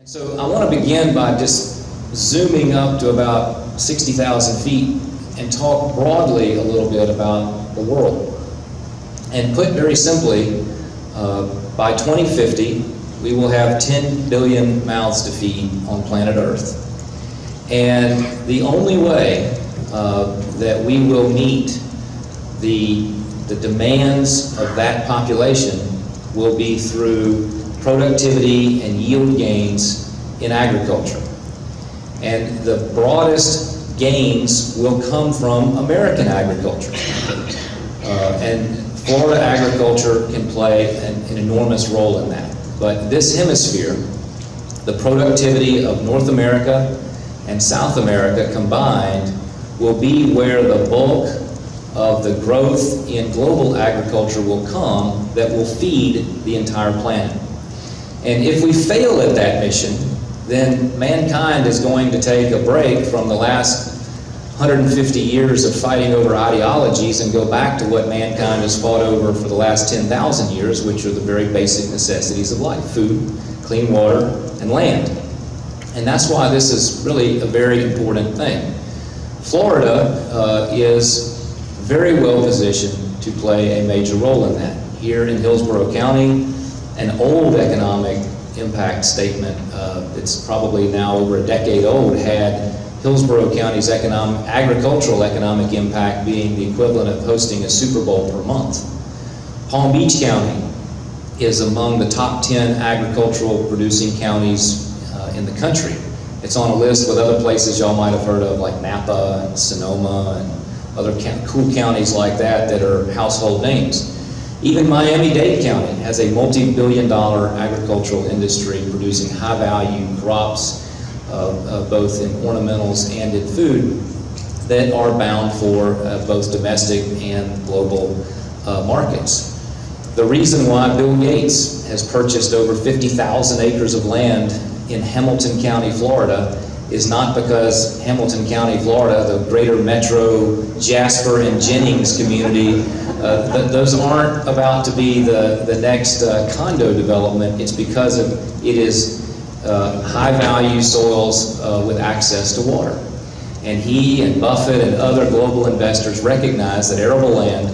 And so I want to begin by just zooming up to about 60,000 feet and talk broadly a little bit about the world. And put very simply, by 2050, we will have 10 billion mouths to feed on planet Earth. And the only way that we will meet the demands of that population will be through productivity and yield gains in agriculture. And the broadest gains will come from American agriculture. And Florida agriculture can play an enormous role in that. But this hemisphere, the productivity of North America and South America combined, will be where the bulk of the growth in global agriculture will come that will feed the entire planet. And if we fail at that mission, then mankind is going to take a break from the last 150 years of fighting over ideologies and go back to what mankind has fought over for the last 10,000 years, which are the very basic necessities of life: food, clean water, and land. And that's why this is really a very important thing. Florida is very well positioned to play a major role in that. Here in Hillsborough County, an old economic impact statement, it's probably now over a decade old, had Hillsborough County's agricultural economic impact being the equivalent of hosting a Super Bowl per month. Palm Beach County is among the top 10 agricultural producing counties in the country. It's on a list with other places y'all might have heard of, like Napa and Sonoma and other cool counties like that that are household names. Even Miami-Dade County has a multi-billion-dollar agricultural industry producing high-value crops, both in ornamentals and in food, that are bound for both domestic and global markets. The reason why Bill Gates has purchased over 50,000 acres of land in Hamilton County, Florida, is not because Hamilton County, Florida, the greater metro Jasper and Jennings community, those aren't about to be the next condo development. It's because it is high-value soils with access to water. And he and Buffett and other global investors recognize that arable land,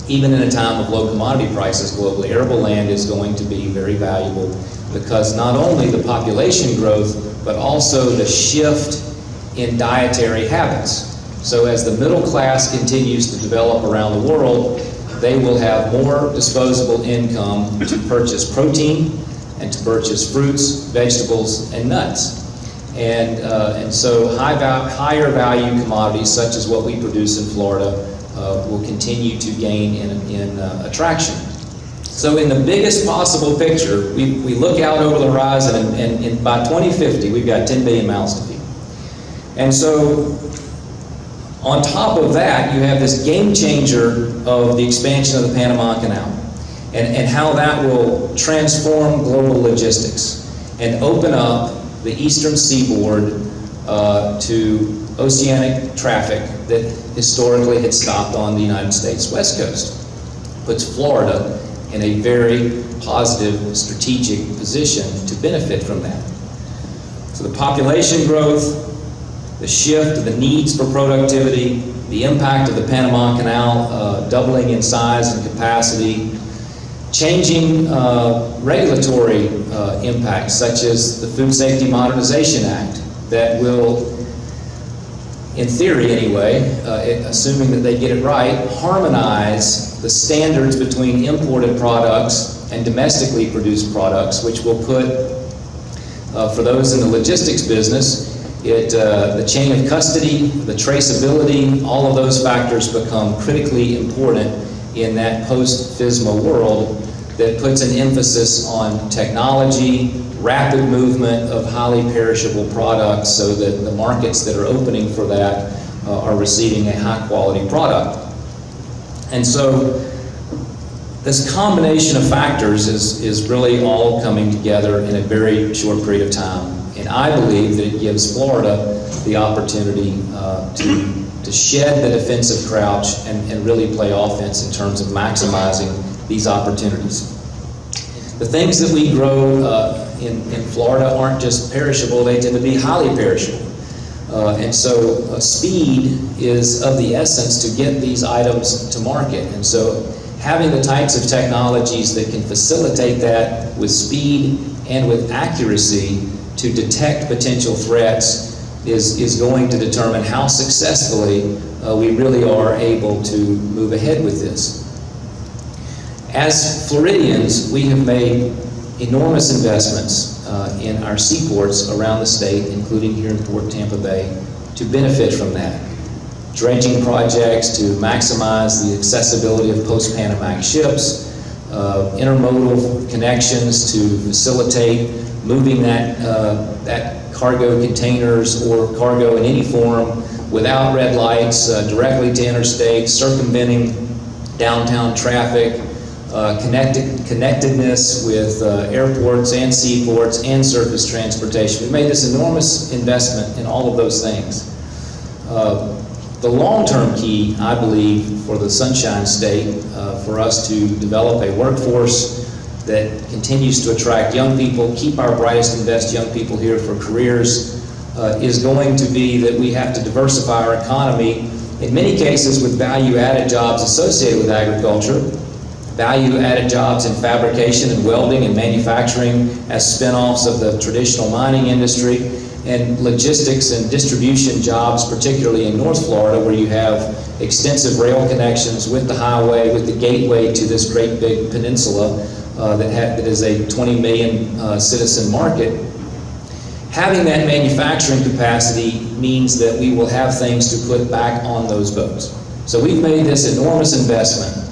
even in a time of low commodity prices globally, arable land is going to be very valuable because not only the population growth, but also the shift in dietary habits. So as the middle class continues to develop around the world, they will have more disposable income to purchase protein and to purchase fruits, vegetables, and nuts. And so higher value commodities such as what we produce in Florida will continue to gain in attraction. So in the biggest possible picture, we look out over the horizon, and by 2050, we've got 10 billion mouths to feed. And so on top of that, you have this game changer of the expansion of the Panama Canal and how that will transform global logistics and open up the eastern seaboard to oceanic traffic that historically had stopped on the United States West Coast. Puts Florida in a very positive strategic position to benefit from that. So the population growth, the shift, the needs for productivity, the impact of the Panama Canal doubling in size and capacity, changing regulatory impacts such as the Food Safety Modernization Act that will, in theory anyway, assuming that they get it right, harmonize the standards between imported products and domestically produced products, which will put, for those in the logistics business, the chain of custody, the traceability, all of those factors become critically important in that post-FSMA world that puts an emphasis on technology, rapid movement of highly perishable products so that the markets that are opening for that are receiving a high-quality product. And so this combination of factors is really all coming together in a very short period of time. And I believe that it gives Florida the opportunity to shed the defensive crouch and really play offense in terms of maximizing these opportunities. The things that we grow in Florida aren't just perishable, they tend to be highly perishable. And so speed is of the essence to get these items to market. And so having the types of technologies that can facilitate that with speed and with accuracy to detect potential threats is going to determine how successfully we really are able to move ahead with this. As Floridians, we have made enormous investments in our seaports around the state, including here in Port Tampa Bay, to benefit from that. Dredging projects to maximize the accessibility of post-Panamax ships, intermodal connections to facilitate moving that cargo containers or cargo in any form without red lights directly to interstates, circumventing downtown traffic, connectedness with airports and seaports and surface transportation. We made this enormous investment in all of those things. The long-term key, I believe, for the Sunshine State, for us to develop a workforce that continues to attract young people, keep our brightest and best young people here for careers, is going to be that we have to diversify our economy, in many cases with value-added jobs associated with agriculture, value-added jobs in fabrication and welding and manufacturing as spin-offs of the traditional mining industry, and logistics and distribution jobs, particularly in North Florida, where you have extensive rail connections with the highway, with the gateway to this great big peninsula that is a 20 million citizen market. Having that manufacturing capacity means that we will have things to put back on those boats. So we've made this enormous investment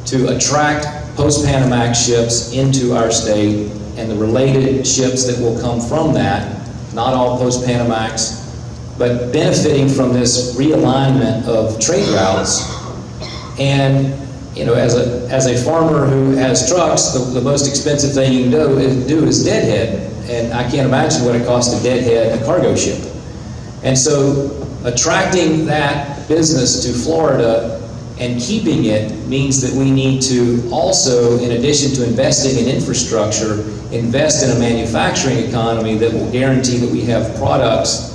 to attract post-Panamax ships into our state and the related ships that will come from that, not all post-Panamax, but benefiting from this realignment of trade routes. And you know, as a farmer who has trucks, the most expensive thing you can do is deadhead. And I can't imagine what it costs to deadhead a cargo ship. And so attracting that business to Florida and keeping it means that we need to also, in addition to investing in infrastructure, invest in a manufacturing economy that will guarantee that we have products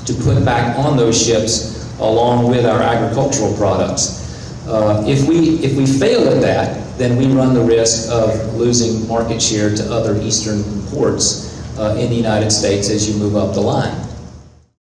to put back on those ships along with our agricultural products. If we fail at that, then we run the risk of losing market share to other eastern ports in the United States as you move up the line.